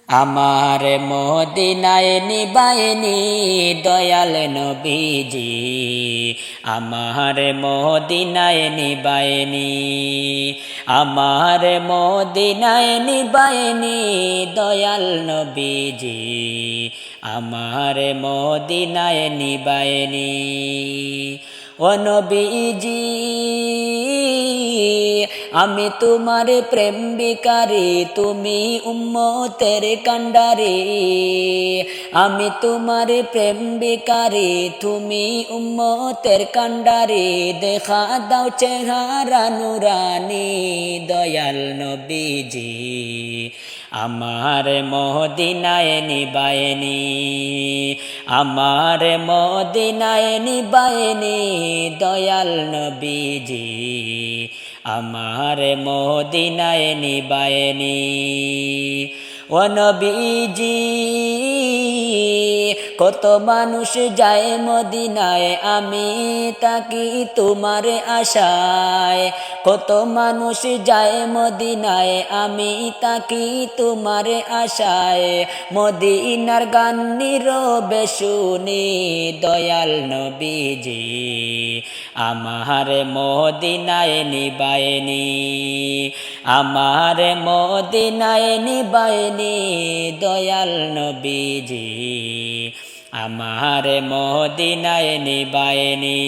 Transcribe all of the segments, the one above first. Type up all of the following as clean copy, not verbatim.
আমার মদিনায় নিবায়নি দয়াল নবীজি, আমার মদিনায় নিবায়নি, আমার মদিনায় নিবায়নি দয়াল নবীজি, আমার মদিনায় নিবায়নি। ও নবীজি আমি তোমার প্রেম বিকারি, তুমি উম্মতের কান্ডারি। আমি তোমার প্রেম বিকারি, তুমি উম্মতের কান্ডারি। দেখা দাও চেহারা নুরানি দয়াল নবীজি, আমার মদিনায় নিবায়নি, আমার মদিনায় নিবায়নি দয়াল নবীজি, আমার মদিনায় নিবায়নি। ও নবীজি কত মানুষ যায় মদিনায়, আমি তাকি তোমার আশায়। কত মানুষ যায় মদিনায়, আমি তাকি তোমার আশায়। মদিনার গান নীরবে শুনি দয়াল নবীজি, আমার মদিনায় নিবায়নি, আমার মদিনায় নিবায়নি দয়াল নবীজি, আমার মদিনায় নিবায়নি।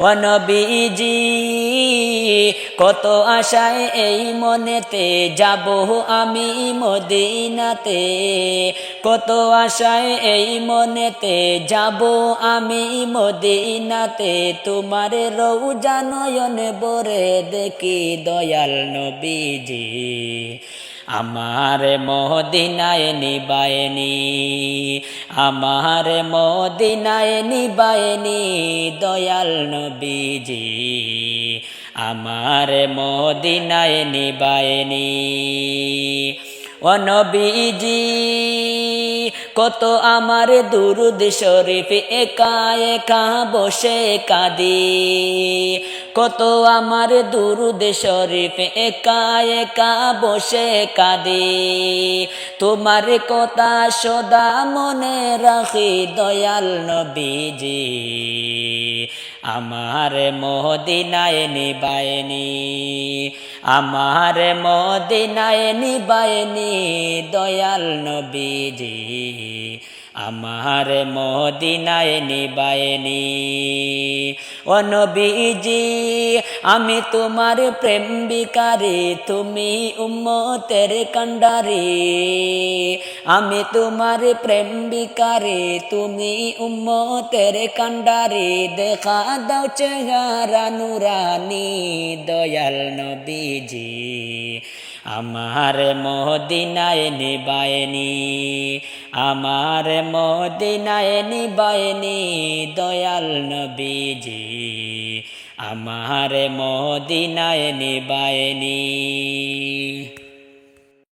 ও নবীজি কত আশায় এই মনেতে, যাব আমি মদিনাতে। কত আশায় এই মনেতে, যাব আমি মদিনাতে। তোমার রওজা নয়নে ভরে দেখি দয়াল নবীজি, আমার মদিনায় নিবায়নি, আমার মদিনায় নিবায়নি দয়াল নবীজি, আমার মদিনায় নিবায়নি। ও নবীজি কত আমার দুরুদ শরীফ একা একা বসে কাঁদি। কত আমার দুরুদ শরীফ একা একা বসে কাঁদি। তোমার কথা সদা মনে রাখি দয়াল নবীজি, আমার মদিনায় নিবায়নি, আমার মদিনায় নিবায়নি দয়াল নবীজি, আমার মদিনায় নিবায়নি। ও নবীজি আমি তোমার প্রেম বিকারি, তুমি উম্মতের কান্ডারি। আমি তোমার প্রেম বিকারি, তুমি উম্মতের কান্ডারি। দেখা দাও চেহারা নুরানি দয়াল নবীজি, আমার মদিনায় নিবায়নি, আমার মদিনায় নিবায়নি দয়াল নবীজি, আমার মদিনায় নিবায়নি।